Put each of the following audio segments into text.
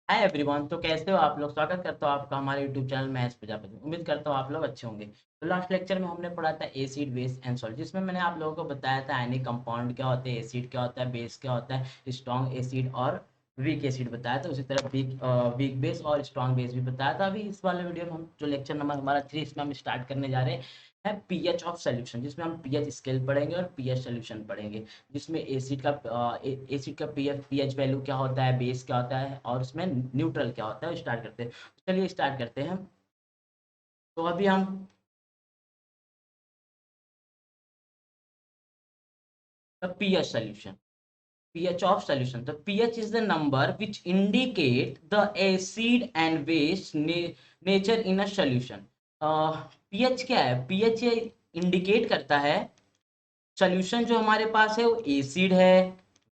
Hi everyone. तो कैसे हो आप लोग? स्वागत करता हूँ आपका हमारे यूट्यूब चैनल मैथ्स प्रजापति में। उम्मीद करता हूँ आप लोग अच्छे होंगे। तो लास्ट लेक्चर में हमने पढ़ा था एसिड बेस एंड सॉल्ट, जिसमें मैंने आप लोगों को बताया था आयनिक कंपाउंड क्या होते हैं, एसिड क्या होता है, बेस क्या होता है, स्ट्रॉन्ग एसिड और वीक एसिड बताया था। उसी तरह वीक बेस और स्ट्रॉन्ग बेस भी बताया था। अभी इस वाले वीडियो में हम जो लेक्चर नंबर हमारा 3 इसमें हम स्टार्ट करने जा रहे हैं है पीएच ऑफ सोल्यूशन, जिसमें हम पीएच स्केल पढ़ेंगे और पीएच सोल्यूशन पढ़ेंगे। जिसमें एसिड का पीएच वैल्यू क्या होता है, बेस क्या होता है और उसमें न्यूट्रल क्या होता है, स्टार्ट करते हैं। तो चलिए स्टार्ट करते हैं। तो अभी हम pH solution, pH of solution. The pH is the number which indicate the acid and base nature in a solution. pH क्या है? pH ये इंडिकेट करता है सोल्यूशन जो हमारे पास है वो एसिड है,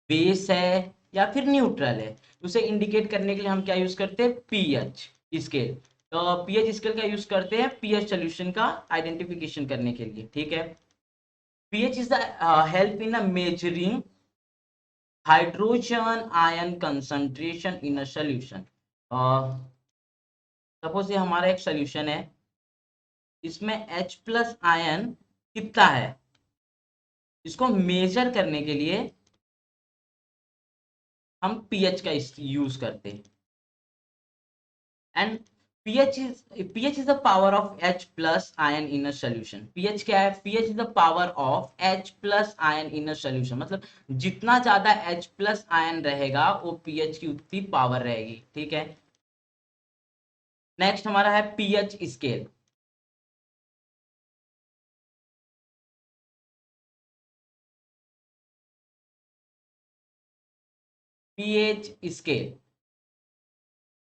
बेस है या फिर न्यूट्रल है। उसे इंडिकेट करने के लिए हम क्या यूज करते हैं? PH scale. तो पीएच स्केल का यूज करते हैं पीएच सोल्यूशन का आइडेंटिफिकेशन करने के लिए। ठीक है। PH is the help in measuring hydrogen ion concentration in a solution. Suppose ये हमारा एक सोल्यूशन है, इसमें H प्लस आयन कितना है, इसको मेजर करने के लिए हम पीएच का यूज करते हैं। And pH is the power of H plus ion in a solution. pH क्या है? pH is the power of H plus ion in a solution। मतलब जितना ज्यादा H plus ion रहेगा वो pH की उतनी पावर रहेगी। ठीक है। नेक्स्ट हमारा है pH scale. pH scale.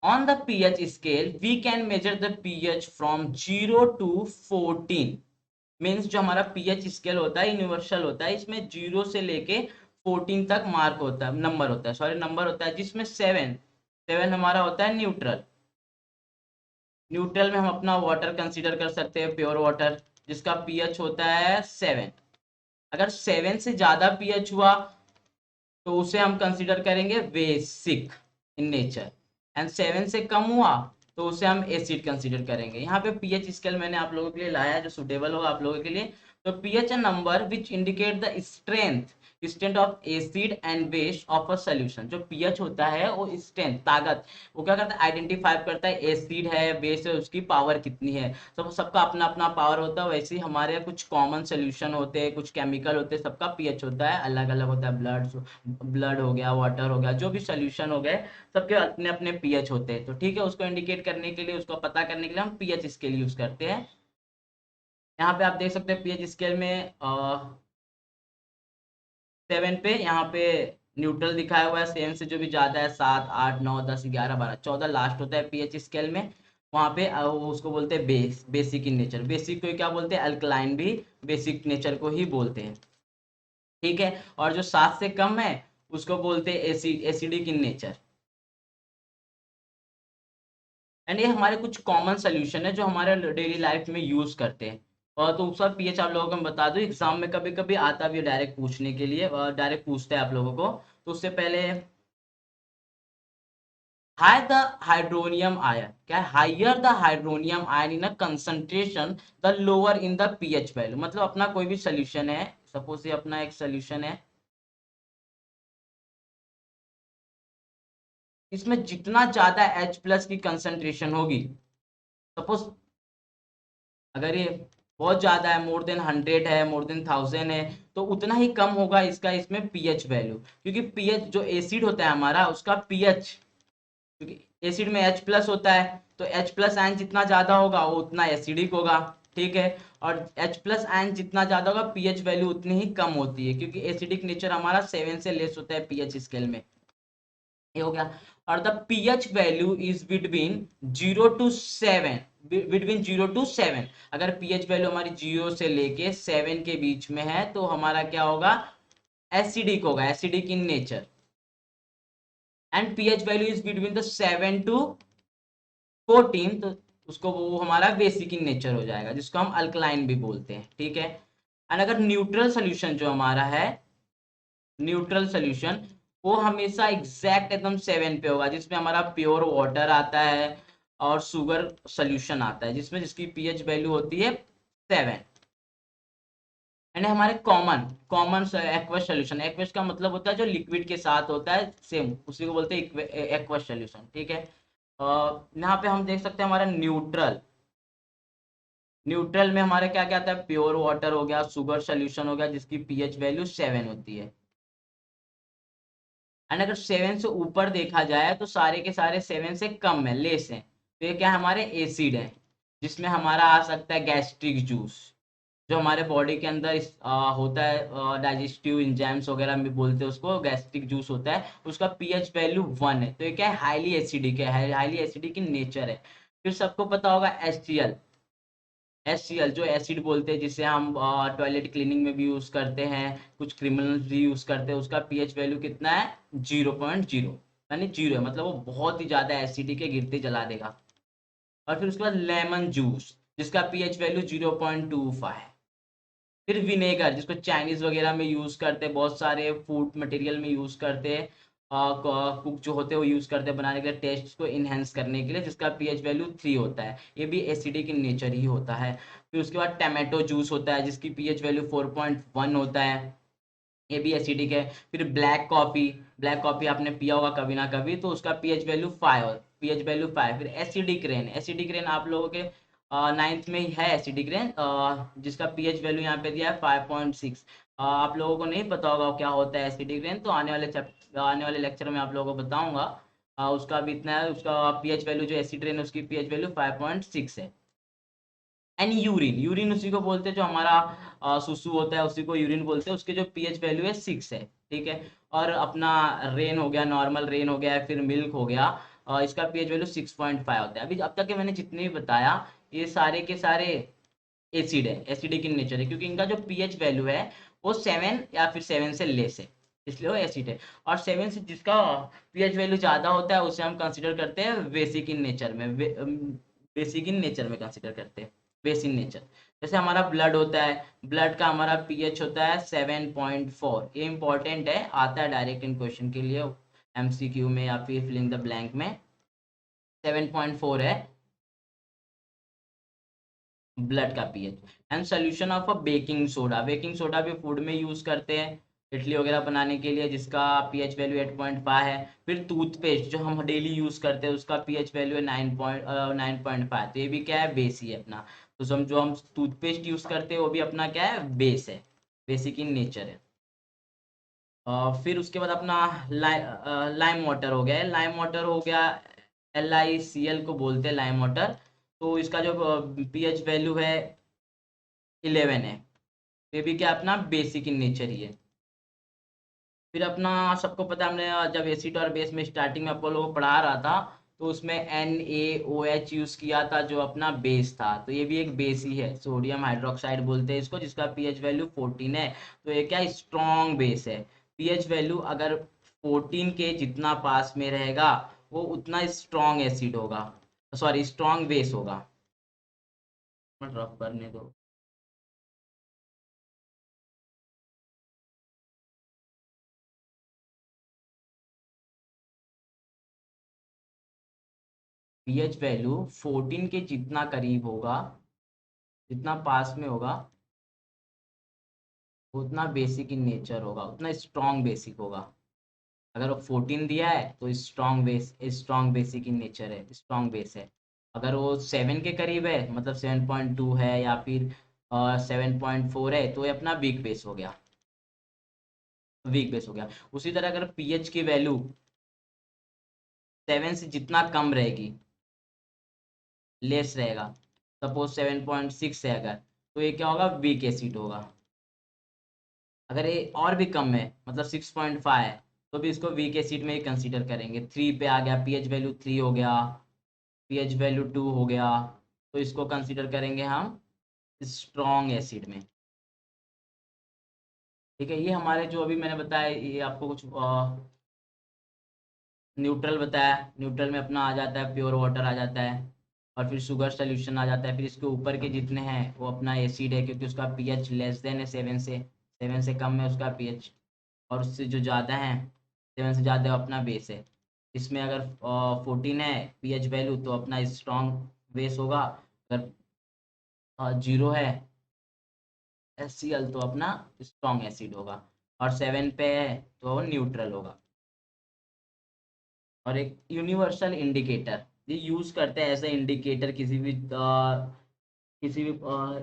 On the pH scale, we can measure the pH from 0 to 14। Means जो हमारा pH स्केल होता है यूनिवर्सल होता है, इसमें 0 से लेके 14 तक मार्क होता है, नंबर होता है, सॉरी नंबर होता है, जिसमें 7 हमारा होता है न्यूट्रल। न्यूट्रल में हम अपना वाटर कंसीडर कर सकते हैं, प्योर वाटर, जिसका pH होता है 7। अगर 7 से ज्यादा pH हुआ तो उसे हम कंसीडर करेंगे बेसिक इन नेचर। एंड 7 से कम हुआ तो उसे हम एसिड कंसीडर करेंगे। यहाँ पे पीएच स्केल मैंने आप लोगों के लिए लाया है जो सुटेबल होगा आप लोगों के लिए। तो pH number which indicate the strength of acid and base of a solution. जो पीएच होता है वो स्ट्रेंथ, ताकत, वो क्या करता है? आइडेंटिफाई करता है एसिड है, बेस है, उसकी पावर कितनी है। सबका अपना अपना पावर होता है। वैसे ही हमारे कुछ कॉमन सोल्यूशन होते हैं, कुछ केमिकल होते हैं, सबका पीएच होता है अलग अलग होता है। ब्लड हो गया, वाटर हो गया, जो भी सोल्यूशन हो गए, सबके अपने अपने पीएच होते हैं। तो ठीक है, उसको इंडिकेट करने के लिए, उसको पता करने के लिए हम पीएच स्केल यूज करते हैं। यहाँ पे आप देख सकते हैं पीएच स्केल में 7 पे यहाँ पे न्यूट्रल दिखाया हुआ है। 7 से जो भी ज्यादा है, 7, 8, 9, 10, 11, 12, 14 लास्ट होता है पीएच स्केल में। वहां पे वो उसको बोलते हैं बेसिक इन नेचर। बेसिक को क्या बोलते हैं? अल्कलाइन भी बेसिक नेचर को ही बोलते हैं। ठीक है। और जो 7 से कम है उसको बोलते हैं एसिडिक इन नेचर। एंड ये हमारे कुछ कॉमन सोल्यूशन है जो हमारे डेली लाइफ में यूज करते हैं। और तो उसका पीएच आप लोगों को मैं बता दूं, एग्जाम में कभी कभी आता भी है डायरेक्ट पूछने के लिए, डायरेक्ट पूछते हैं आप लोगों को। तो उससे पहले हाई द हाइड्रोनियम आयन, क्या है? Higher the hydronium ion in a concentration the lower in the pH value. मतलब अपना कोई भी सोल्यूशन है, सपोज ये अपना एक सोल्यूशन है, इसमें जितना ज्यादा H प्लस की कंसंट्रेशन होगी, सपोज अगर ये बहुत ज्यादा है, मोर देन 100 है, मोर देन 1000 है, तो उतना ही कम होगा इसका इसमें पीएच वैल्यू। क्योंकि पीएच जो एसिड होता है हमारा, उसका पीएच, क्योंकि एसिड में H प्लस होता है, तो H प्लस आयन जितना ज्यादा होगा वो उतना एसिडिक होगा। ठीक है। और H प्लस आयन जितना ज्यादा होगा, पीएच वैल्यू उतनी ही कम होती है, क्योंकि एसिडिक नेचर हमारा 7 से लेस होता है पीएच स्केल में। ये हो गया। और the pH value is between 0 to 7, between 0 to 7। अगर पीएच वैल्यू हमारी 0 से लेके 7 के बीच में है तो हमारा क्या होगा? एसिडिक होगा, acidic in nature. And pH value is between the 7 to 14, तो उसको वो हमारा बेसिक इन नेचर हो जाएगा, जिसको हम अल्कलाइन भी बोलते हैं। ठीक है। एंड अगर न्यूट्रल सोल्यूशन जो हमारा है, न्यूट्रल सोल्यूशन, वो हमेशा एग्जैक्ट एकदम 7 पे होगा, जिसमें हमारा प्योर वाटर आता है और शुगर सोल्यूशन आता है, जिसमें जिसकी पीएच वैल्यू होती है 7। एंड हमारे common common aqueous solution, aqueous का मतलब होता है जो लिक्विड के साथ होता है, सेम उसी को बोलते हैं एक्वस सोल्यूशन, ठीक है। यहाँ पे हम देख सकते हैं हमारा न्यूट्रल, न्यूट्रल में हमारे क्या क्या आता है, प्योर वाटर हो गया, शुगर सोल्यूशन हो गया, जिसकी पीएच वैल्यू 7 होती है। एंड अगर 7 से ऊपर देखा जाए तो सारे के सारे 7 से कम है, लेस है, तो ये क्या हमारे एसिड है, जिसमें हमारा आ सकता है गैस्ट्रिक जूस, जो हमारे बॉडी के अंदर होता है, डाइजेस्टिव इंजाइम्स वगैरह में बोलते हैं उसको, गैस्ट्रिक जूस होता है, उसका पीएच वैल्यू 1 है, तो ये क्या है, हाईली एसिडिक है, हाईली एसिडिक इन नेचर है। फिर सबको पता होगा HCl, HCl जो एसिड बोलते हैं, जिसे हम टॉयलेट क्लीनिंग में भी यूज करते हैं, कुछ क्रिमिनल्स भी यूज करते हैं, उसका पीएच वैल्यू कितना है, 0.0, यानी 0 है, मतलब वो बहुत ही ज्यादा एसिडिक है, गिरते जला देगा। और फिर उसके बाद लेमन जूस, जिसका पीएच वैल्यू 0.25 है। फिर विनेगर, जिसको चाइनीज वगैरह में यूज करते हैं, बहुत सारे फूड मटेरियल में यूज करते हैं, कुक जो होते हैं वो यूज करते हैं बनाने के लिए, टेस्ट को इनहेंस करने के लिए, जिसका पीएच वैल्यू 3 होता है, ये भी एसिडिक इन नेचर ही होता है। फिर उसके बाद टमाटो जूस होता है, जिसकी पीएच वैल्यू 4.1 होता है, ये भी एसिडिक है। फिर ब्लैक कॉफी, ब्लैक कॉफी आपने पिया होगा कभी ना कभी, तो उसका पीएच वैल्यू 5, पीएच वैल्यू 5। फिर एसिडिक रेन, एसिडिक रेन आप लोगों के नाइन्थ में ही है, एसिडिक रेन, जिसका पीएच वैल्यू यहाँ पे दिया है 5.6। आप लोगों को नहीं पता होगा क्या होता है एसिडिक रेन, तो आने वाले लेक्चर में आप लोगों को बताऊंगा। उसका भी इतना है, उसका पीएच वैल्यू जो एसिड रेन है उसकी पीएच वैल्यू 5.6 है। एंड यूरिन, यूरिन उसी को बोलते हैं जो हमारा सुसु होता है, उसी को यूरिन बोलते हैं, उसके जो पीएच वैल्यू है 6 है, ठीक है। और अपना रेन हो गया, नॉर्मल रेन हो गया, फिर मिल्क हो गया, इसका पीएच वैल्यू 6.5 होता है। अभी अब तक के मैंने जितने भी बताया, ये सारे के सारे एसिड है, एसिडिक इन नेचर है, क्योंकि इनका जो पीएच वैल्यू है वो 7 या फिर 7 से लेस है, इसलिए वो एसिड है। और 7 से जिसका पीएच वैल्यू ज्यादा होता है उसे हम कंसिडर करते हैं बेसिक इन नेचर में, बेसिक इन नेचर में कंसिडर करते हैं, बेस इन नेचर। जैसे हमारा ब्लड होता है, ब्लड का हमारा पीएच होता है 7.4, ये इंपॉर्टेंट है, आता है डायरेक्ट इन क्वेश्चन के लिए, एमसीक्यू में या फिर फिल इन द ब्लैंक में, 7.4 है ब्लड का pH. And solution of a baking soda, baking soda भी फूड में यूज करते हैं, इडली वगैरह बनाने के लिए, जिसका पीएच वैल्यू 8.5 है। फिर टूथपेस्ट जो हम डेली यूज करते हैं, उसका पीएच वैल्यू है 9.5, तो ये भी क्या है, बेस ही है अपना। तो जो हम टूथपेस्ट यूज करते हैं वो भी अपना क्या है, बेस है, बेसिक इन नेचर है। फिर उसके बाद अपना लाइम वाटर हो गया, लाइम वाटर हो गया, LiCl को बोलते हैं लाइम वाटर, तो इसका जो पीएच वैल्यू है 11 है, ये भी क्या अपना बेसिक इन नेचर ही है। फिर अपना सबको पता है, हमने जब एसिड और बेस में स्टार्टिंग में आप लोगों को पढ़ा रहा था, तो उसमें NaOH यूज किया था जो अपना बेस था, तो ये भी एक बेस ही है, सोडियम हाइड्रोक्साइड बोलते हैं इसको, जिसका पीएच वैल्यू 14 है, तो ये क्या स्ट्रॉन्ग बेस है। पीएच वैल्यू अगर 14 के जितना पास में रहेगा, वो उतना स्ट्रॉन्ग एसिड होगा, सॉरी स्ट्रॉन्ग बेस होगा। रफ करने दो। पीएच वैल्यू 14 के जितना करीब होगा, जितना पास में होगा, उतना बेसिक इन नेचर होगा, उतना स्ट्रॉन्ग बेसिक होगा। अगर वो 14 दिया है तो स्ट्रॉन्ग बेसिक इन नेचर है, स्ट्रॉन्ग बेस है। अगर वो 7 के करीब है, मतलब 7.2 है या फिर 7.4 है, तो ये अपना वीक बेस हो गया, वीक बेस हो गया। उसी तरह अगर पीएच की वैल्यू 7 से जितना कम रहेगी, लेस रहेगा, सपोज 7.6 है अगर, तो ये क्या होगा, वीक एसिड होगा। अगर ये और भी कम है, मतलब 6.5 है, तो भी इसको वीक एसिड में ही कंसीडर करेंगे। 3 पे आ गया, पीएच वैल्यू 3 हो गया, पीएच वैल्यू 2 हो गया, तो इसको कंसीडर करेंगे हम स्ट्रॉन्ग एसिड में, ठीक है। ये हमारे जो अभी मैंने बताया, ये आपको कुछ न्यूट्रल बताया, न्यूट्रल में अपना आ जाता है प्योर वाटर आ जाता है, और फिर शुगर सोल्यूशन आ जाता है। फिर इसके ऊपर के जितने हैं वो अपना एसिड है, क्योंकि उसका पीएच लेस देन है 7 से, 7 से कम है उसका पीएच, और उससे जो ज़्यादा है 7 से ज़्यादा अपना बेस है। इसमें अगर 14 है पीएच वैल्यू तो अपना स्ट्रॉन्ग बेस होगा, अगर 0 है HCl तो अपना स्ट्रॉन्ग एसिड होगा, और 7 पे है तो न्यूट्रल होगा। और एक यूनिवर्सल इंडिकेटर, ये यूज करते हैं एज ए इंडिकेटर किसी भी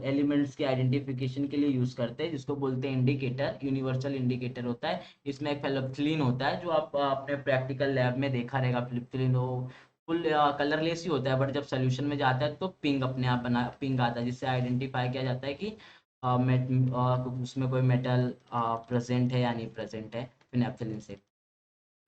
एलिमेंट्स के आइडेंटिफिकेशन के लिए यूज करते हैं, जिसको बोलते हैं इंडिकेटर, यूनिवर्सल इंडिकेटर होता है। इसमें एक फेलोक्सिलिन होता है जो आप अपने प्रैक्टिकल लैब में देखा रहेगा। फेलोक्सिलिन वो फुल कलरलेस ही होता है, बट जब सोल्यूशन में जाता है तो पिंक अपने आप बना पिंक आता है, जिससे आइडेंटिफाई किया जाता है कि उसमें कोई मेटल प्रेजेंट है या नहीं प्रेजेंट है फिनेप्थेलिन से।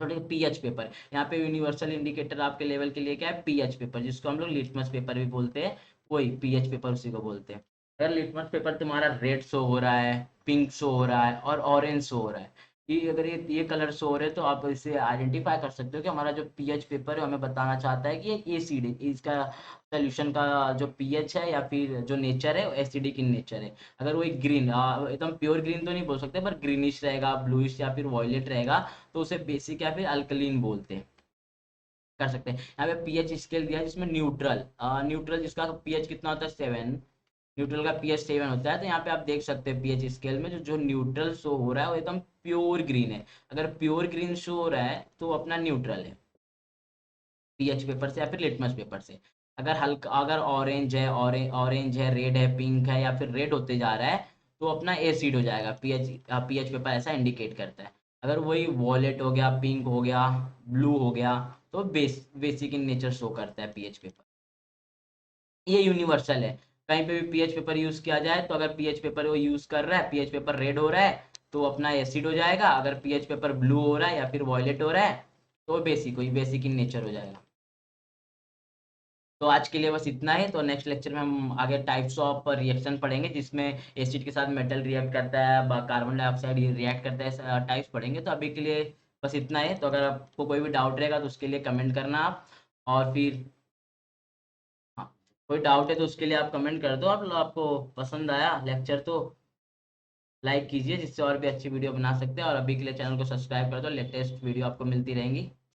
थोड़े पीएच पेपर, यहाँ पे यूनिवर्सल इंडिकेटर आपके लेवल के लिए क्या है, पीएच पेपर, जिसको हम लोग लिटमस पेपर भी बोलते हैं, वही पीएच पेपर उसी को बोलते हैं। अगर लिटमस पेपर तुम्हारा रेड शो हो रहा है, पिंक शो हो रहा है और ऑरेंज शो हो रहा है, ये अगर ये कलर शो हो रहे हैं तो आप इसे आइडेंटिफाई कर सकते हो कि हमारा जो पीएच पेपर है हमें बताना चाहता है कि ये एसिड है, इसका सोल्यूशन का जो पीएच है या फिर जो नेचर है एसिडिक इन नेचर है। अगर वो एक ग्रीन, एकदम प्योर ग्रीन तो नहीं बोल सकते, पर ग्रीनिश रहेगा, ब्लूइश या फिर वॉयलेट रहेगा, तो उसे बेसिक या फिर अल्कलीन बोलते हैं, कर सकते हैं। यहाँ पे पीएच स्केल दिया है जिसमें न्यूट्रल, न्यूट्रल जिसका पीएच कितना होता है 7, न्यूट्रल का पीएच 7 होता है। तो यहाँ पे आप देख सकते हैं पीएच स्केल में जो जो न्यूट्रल शो हो रहा है वो एकदम प्योर ग्रीन है। अगर प्योर ग्रीन शो हो रहा है तो अपना न्यूट्रल है पीएच पेपर से या फिर लिटमस पेपर से। अगर हल्का, अगर ऑरेंज है, ऑरेंज है, रेड है, पिंक है या फिर रेड होते जा रहा है तो अपना एसिड हो जाएगा। पीएच पेपर ऐसा इंडिकेट करता है। अगर वही वॉलेट हो गया, पिंक हो गया, ब्लू हो गया, तो बेसिक इन नेचर शो करता है पीएच पेपर। ये यूनिवर्सल है, कहीं पे भी पीएच पेपर यूज किया जाए तो अगर पीएच पेपर वो यूज कर रहा है, पीएच पेपर रेड हो रहा है तो अपना एसिड हो जाएगा। अगर पीएच पेपर ब्लू हो रहा है या फिर वॉयलेट हो रहा है तो बेसिक इन नेचर हो जाएगा। तो आज के लिए बस इतना ही। तो नेक्स्ट लेक्चर में हम आगे टाइप्स ऑफ रिएक्शन पढ़ेंगे, जिसमें एसिड के साथ मेटल रिएक्ट करता है, कार्बन डाइऑक्साइड रिएक्ट करता है, टाइप्स पढ़ेंगे। तो अभी के लिए बस इतना ही। तो अगर आपको कोई भी डाउट रहेगा तो उसके लिए कमेंट करना आप, और फिर हाँ, कोई डाउट है तो उसके लिए आप कमेंट कर दो। आपको पसंद आया लेक्चर तो लाइक कीजिए, जिससे और भी अच्छी वीडियो बना सकते हैं। और अभी के लिए चैनल को सब्सक्राइब कर दो, लेटेस्ट वीडियो आपको मिलती रहेंगी।